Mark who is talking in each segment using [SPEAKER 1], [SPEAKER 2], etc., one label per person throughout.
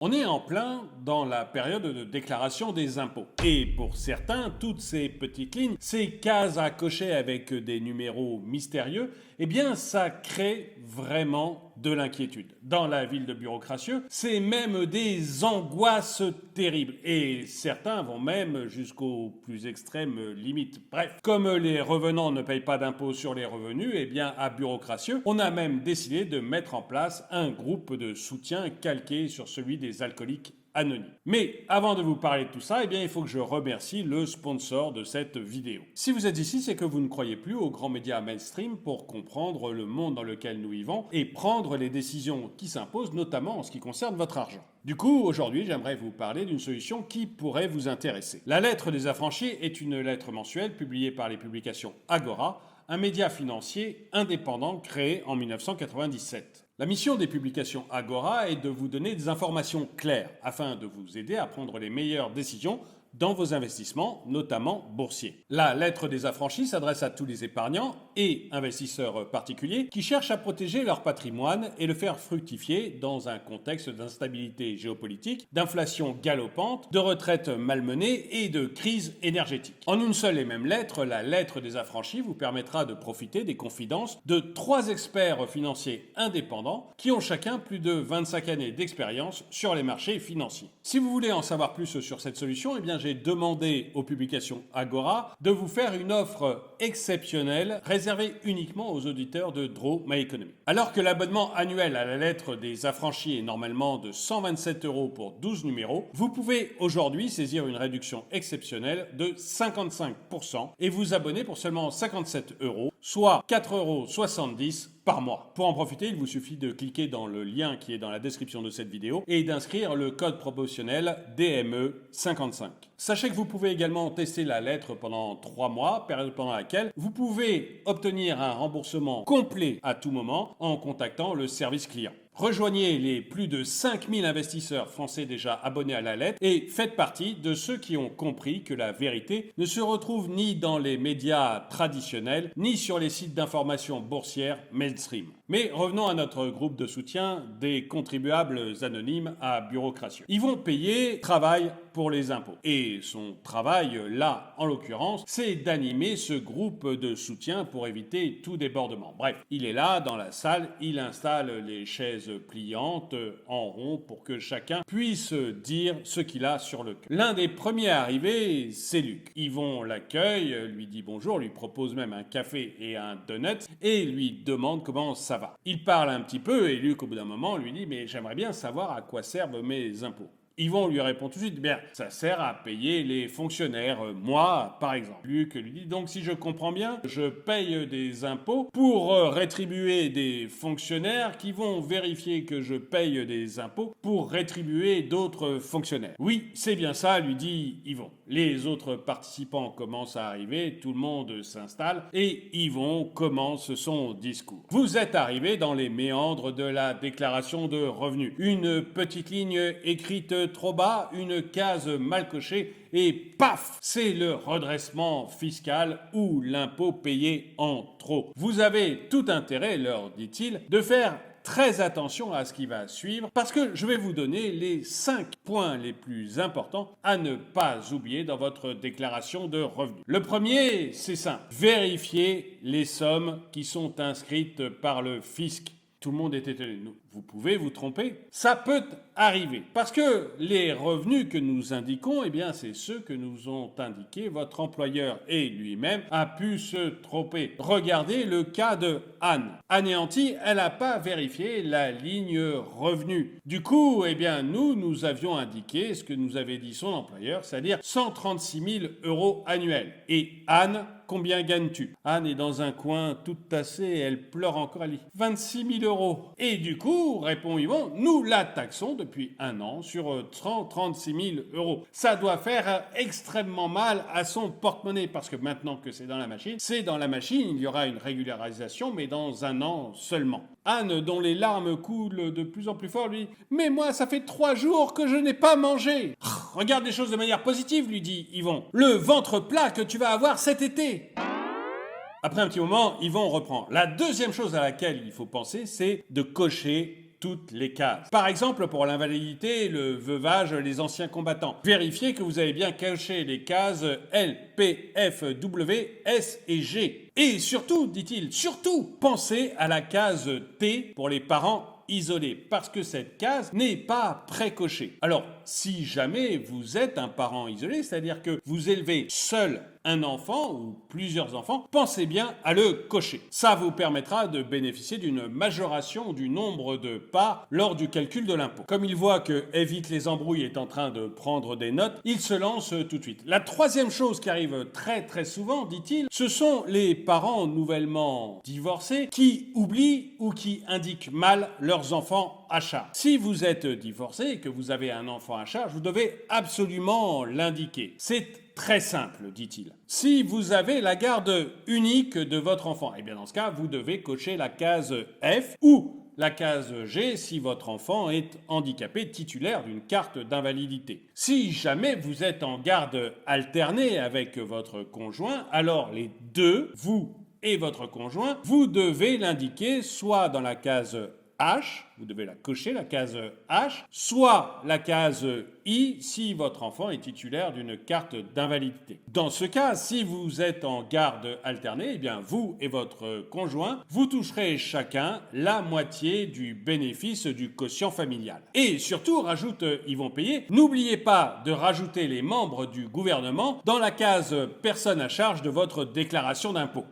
[SPEAKER 1] On est en plein dans la période de déclaration des impôts. Et pour certains, toutes ces petites lignes, ces cases à cocher avec des numéros mystérieux, eh bien ça crée vraiment de l'inquiétude. Dans la ville de Bureaucratieux, c'est même des angoisses terribles. Et certains vont même jusqu'aux plus extrêmes limites. Bref, comme les revenants ne payent pas d'impôts sur les revenus, eh bien à Bureaucratieux, on a même décidé de mettre en place un groupe de soutien calqué sur celui des alcooliques anonymes. Mais avant de vous parler de tout ça, eh bien, il faut que je remercie le sponsor de cette vidéo. Si vous êtes ici, c'est que vous ne croyez plus aux grands médias mainstream pour comprendre le monde dans lequel nous vivons et prendre les décisions qui s'imposent, notamment en ce qui concerne votre argent. Du coup, aujourd'hui, j'aimerais vous parler d'une solution qui pourrait vous intéresser. La lettre des affranchis est une lettre mensuelle publiée par les publications Agora, un média financier indépendant créé en 1997. La mission des publications Agora est de vous donner des informations claires afin de vous aider à prendre les meilleures décisions dans vos investissements, notamment boursiers. La lettre des affranchis s'adresse à tous les épargnants et investisseurs particuliers qui cherchent à protéger leur patrimoine et le faire fructifier dans un contexte d'instabilité géopolitique, d'inflation galopante, de retraite malmenée et de crise énergétique. En une seule et même lettre, la lettre des affranchis vous permettra de profiter des confidences de 3 experts financiers indépendants qui ont chacun plus de 25 années d'expérience sur les marchés financiers. Si vous voulez en savoir plus sur cette solution, eh bien j'ai demandé aux publications Agora de vous faire une offre exceptionnelle réservée uniquement aux auditeurs de Draw My Economy. Alors que l'abonnement annuel à la lettre des affranchis est normalement de 127 € pour 12 numéros, vous pouvez aujourd'hui saisir une réduction exceptionnelle de 55% et vous abonner pour seulement 57 €, soit 4,70 € par mois. Pour en profiter, il vous suffit de cliquer dans le lien qui est dans la description de cette vidéo et d'inscrire le code promotionnel DME55. Sachez que vous pouvez également tester la lettre pendant 3 mois, période pendant laquelle vous pouvez obtenir un remboursement complet à tout moment en contactant le service client. Rejoignez les plus de 5000 investisseurs français déjà abonnés à la lettre et faites partie de ceux qui ont compris que la vérité ne se retrouve ni dans les médias traditionnels, ni sur les sites d'information boursière mainstream. Mais revenons à notre groupe de soutien des contribuables anonymes à Bureaucratieux. Ils vont payer travail pour les impôts. Et son travail, là, en l'occurrence, c'est d'animer ce groupe de soutien pour éviter tout débordement. Bref, il est là, dans la salle, il installe les chaises pliantes en rond pour que chacun puisse dire ce qu'il a sur le cœur. L'un des premiers arrivés, c'est Luc. Yvon l'accueille, lui dit bonjour, lui propose même un café et un donut et lui demande comment ça va. Il parle un petit peu et Luc, au bout d'un moment, lui dit « Mais j'aimerais bien savoir à quoi servent mes impôts ». Yvon lui répond tout de suite, bien, ça sert à payer les fonctionnaires, moi par exemple. Luc lui dit, donc si je comprends bien, je paye des impôts pour rétribuer des fonctionnaires qui vont vérifier que je paye des impôts pour rétribuer d'autres fonctionnaires. Oui, c'est bien ça, lui dit Yvon. Les autres participants commencent à arriver, tout le monde s'installe et Yvon commence son discours. Vous êtes arrivé dans les méandres de la déclaration de revenus. Une petite ligne écrite trop bas, une case mal cochée et paf, c'est le redressement fiscal ou l'impôt payé en trop. Vous avez tout intérêt, leur dit-il, de faire très attention à ce qui va suivre parce que je vais vous donner les 5 points les plus importants à ne pas oublier dans votre déclaration de revenus. Le premier, c'est simple. Vérifiez les sommes qui sont inscrites par le fisc. Tout le monde est étonné. Vous pouvez vous tromper. Ça peut arriver. Parce que les revenus que nous indiquons, eh bien, c'est ceux que nous ont indiqués votre employeur et lui-même a pu se tromper. Regardez le cas de Anne. Anéantie, elle n'a pas vérifié la ligne revenus. Du coup, eh bien, nous avions indiqué ce que nous avait dit son employeur, c'est-à-dire 136 000 € annuels. Et Anne, combien gagnes-tu? Anne est dans un coin toute tassée, elle pleure encore, elle dit 26 000 €. Et du coup, répond Yvon, nous la taxons depuis 1 an sur 136 000 €. Ça doit faire extrêmement mal à son porte-monnaie parce que maintenant que c'est dans la machine, il y aura une régularisation, mais dans 1 an seulement. Anne, dont les larmes coulent de plus en plus fort, lui dit « Mais moi, ça fait 3 jours que je n'ai pas mangé !»« Regarde les choses de manière positive, lui dit Yvon. Le ventre plat que tu vas avoir cet été !» Après un petit moment, Yvon reprend. La deuxième chose à laquelle il faut penser, c'est de cocher toutes les cases. Par exemple, pour l'invalidité, le veuvage, les anciens combattants. Vérifiez que vous avez bien coché les cases L, P, F, W, S et G. Et surtout, dit-il, surtout, pensez à la case T pour les parents isolé, parce que cette case n'est pas précochée. Alors, si jamais vous êtes un parent isolé, c'est-à-dire que vous élevez seul un enfant ou plusieurs enfants, pensez bien à le cocher. Ça vous permettra de bénéficier d'une majoration du nombre de parts lors du calcul de l'impôt. Comme il voit que Évite les embrouilles est en train de prendre des notes, il se lance tout de suite. La troisième chose qui arrive très très souvent, dit-il, ce sont les parents nouvellement divorcés qui oublient ou qui indiquent mal leurs enfants à charge. Si vous êtes divorcé et que vous avez un enfant à charge, vous devez absolument l'indiquer. C'est très simple, dit-il. Si vous avez la garde unique de votre enfant, eh bien dans ce cas, vous devez cocher la case F ou la case G si votre enfant est handicapé titulaire d'une carte d'invalidité. Si jamais vous êtes en garde alternée avec votre conjoint, alors les deux, vous et votre conjoint, vous devez l'indiquer soit dans la case H, vous devez la cocher, la case H, soit la case I si votre enfant est titulaire d'une carte d'invalidité. Dans ce cas, si vous êtes en garde alternée, eh bien vous et votre conjoint, vous toucherez chacun la moitié du bénéfice du quotient familial. Et surtout, rajoute Yvon Payer, n'oubliez pas de rajouter les membres du gouvernement dans la case personne à charge de votre déclaration d'impôt.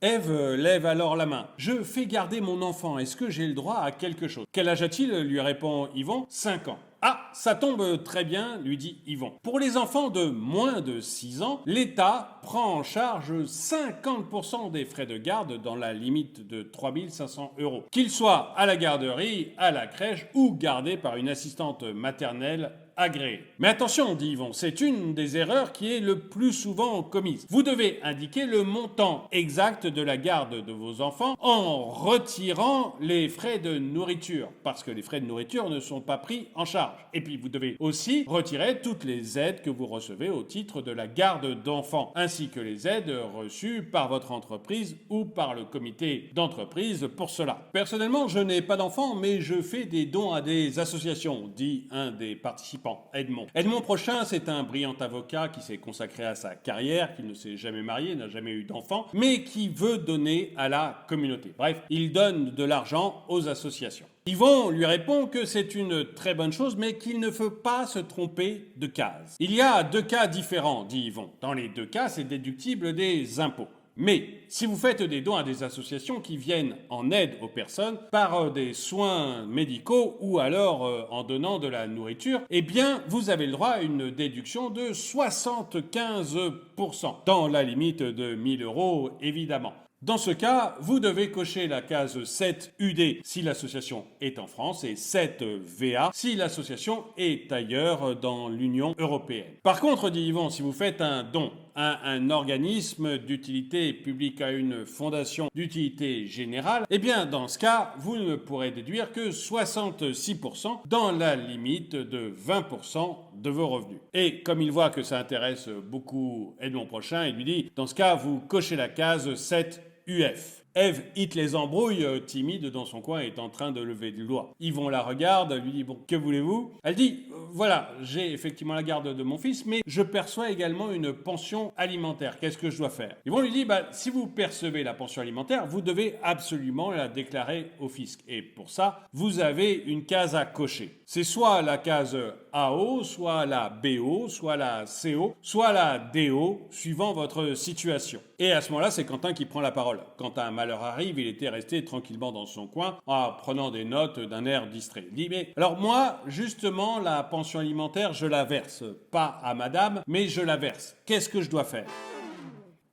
[SPEAKER 1] Ève lève alors la main. « Je fais garder mon enfant, est-ce que j'ai le droit à quelque chose ?» « Quel âge a-t-il » lui répond Yvon. « 5 ans. » « Ah, ça tombe très bien, lui dit Yvon. Pour les enfants de moins de 6 ans, l'État prend en charge 50% des frais de garde dans la limite de 3 500 €. Qu'ils soient à la garderie, à la crèche ou gardés par une assistante maternelle agréée. Mais attention, dit Yvon, c'est une des erreurs qui est le plus souvent commise. Vous devez indiquer le montant exact de la garde de vos enfants en retirant les frais de nourriture, parce que les frais de nourriture ne sont pas pris en charge. Et puis vous devez aussi retirer toutes les aides que vous recevez au titre de la garde d'enfants, ainsi que les aides reçues par votre entreprise ou par le comité d'entreprise pour cela. Personnellement, je n'ai pas d'enfants, mais je fais des dons à des associations, dit un des participants, Edmond. Edmond Prochin, c'est un brillant avocat qui s'est consacré à sa carrière, qui ne s'est jamais marié, n'a jamais eu d'enfant, mais qui veut donner à la communauté. Bref, il donne de l'argent aux associations. Yvon lui répond que c'est une très bonne chose, mais qu'il ne faut pas se tromper de case. Il y a 2 cas différents, dit Yvon. Dans les 2 cas, c'est déductible des impôts. Mais si vous faites des dons à des associations qui viennent en aide aux personnes par des soins médicaux ou alors en donnant de la nourriture, eh bien vous avez le droit à une déduction de 75%, dans la limite de 1 000 € évidemment. Dans ce cas, vous devez cocher la case 7UD si l'association est en France et 7VA si l'association est ailleurs dans l'Union européenne. Par contre, dit Yvon, si vous faites un don à un organisme d'utilité publique, à une fondation d'utilité générale, eh bien dans ce cas, vous ne pourrez déduire que 66% dans la limite de 20% de vos revenus. Et comme il voit que ça intéresse beaucoup Edmond Prochin, il lui dit, dans ce cas, vous cochez la case 7UF. Ève hit les embrouilles, timide dans son coin, est en train de lever le doigt. Yvon la regarde, lui dit « Bon, que voulez-vous » Elle dit « Voilà, j'ai effectivement la garde de mon fils, mais je perçois également une pension alimentaire. Qu'est-ce que je dois faire ?» Yvon lui dit « Si vous percevez la pension alimentaire, vous devez absolument la déclarer au fisc. Et pour ça, vous avez une case à cocher. C'est soit la case AO, soit la BO, soit la CO, soit la DO, suivant votre situation. » Et à ce moment-là, c'est Quentin qui prend la parole. Quand un malheur arrive, il était resté tranquillement dans son coin en prenant des notes d'un air distrait. Il dit, mais alors moi, justement, la pension alimentaire, je la verse. Pas à madame, mais je la verse. Qu'est-ce que je dois faire ?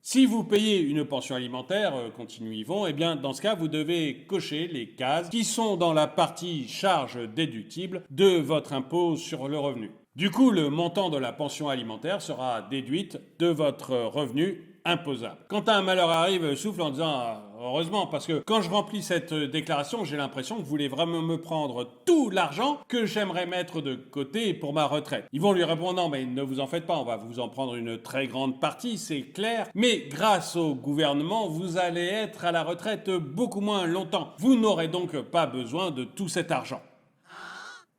[SPEAKER 1] Si vous payez une pension alimentaire, continue Yvon, eh bien dans ce cas, vous devez cocher les cases qui sont dans la partie charge déductible de votre impôt sur le revenu. Du coup, le montant de la pension alimentaire sera déduite de votre revenu imposable. Quand un malheur arrive, souffle en disant ah, heureusement, parce que quand je remplis cette déclaration, j'ai l'impression que vous voulez vraiment me prendre tout l'argent que j'aimerais mettre de côté pour ma retraite. Ils vont lui répondre non, mais ne vous en faites pas, on va vous en prendre une très grande partie, c'est clair. Mais grâce au gouvernement, vous allez être à la retraite beaucoup moins longtemps. Vous n'aurez donc pas besoin de tout cet argent.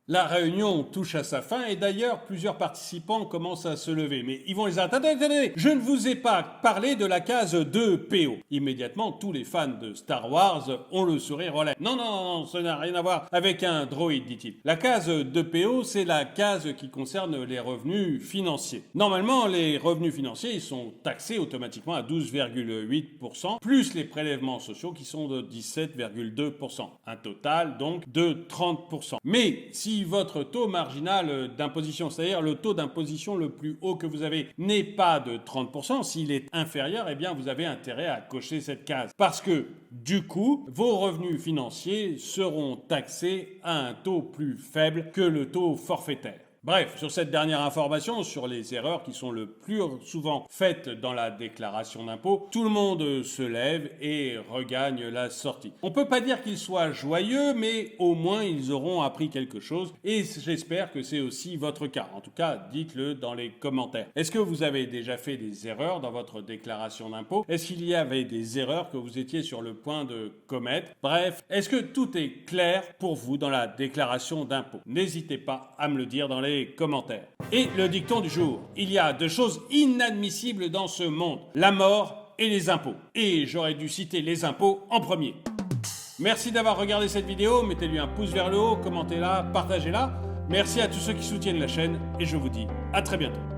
[SPEAKER 1] La réunion touche à sa fin et d'ailleurs plusieurs participants commencent à se lever. Mais ils vont les attendre. Attendez, je ne vous ai pas parlé de la case 2PO. Immédiatement, tous les fans de Star Wars ont le sourire aux lèvres. Non, ça n'a rien à voir avec un droïde, dit-il. La case 2PO, c'est la case qui concerne les revenus financiers. Normalement, les revenus financiers, ils sont taxés automatiquement à 12,8%, plus les prélèvements sociaux qui sont de 17,2%. Un total donc de 30%. Mais si votre taux marginal d'imposition, c'est-à-dire le taux d'imposition le plus haut que vous avez, n'est pas de 30%, s'il est inférieur, eh bien vous avez intérêt à cocher cette case. Parce que, du coup, vos revenus financiers seront taxés à un taux plus faible que le taux forfaitaire. Bref, sur cette dernière information, sur les erreurs qui sont le plus souvent faites dans la déclaration d'impôt, tout le monde se lève et regagne la sortie. On peut pas dire qu'ils soient joyeux, mais au moins ils auront appris quelque chose et j'espère que c'est aussi votre cas. En tout cas, dites-le dans les commentaires. Est-ce que vous avez déjà fait des erreurs dans votre déclaration d'impôt? Est-ce qu'il y avait des erreurs que vous étiez sur le point de commettre? Bref, est-ce que tout est clair pour vous dans la déclaration d'impôt? N'hésitez pas à me le dire dans les commentaires. Et le dicton du jour, il y a deux choses inadmissibles dans ce monde, la mort et les impôts. Et j'aurais dû citer les impôts en premier. Merci d'avoir regardé cette vidéo, mettez-lui un pouce vers le haut, commentez-la, partagez-la. Merci à tous ceux qui soutiennent la chaîne et je vous dis à très bientôt.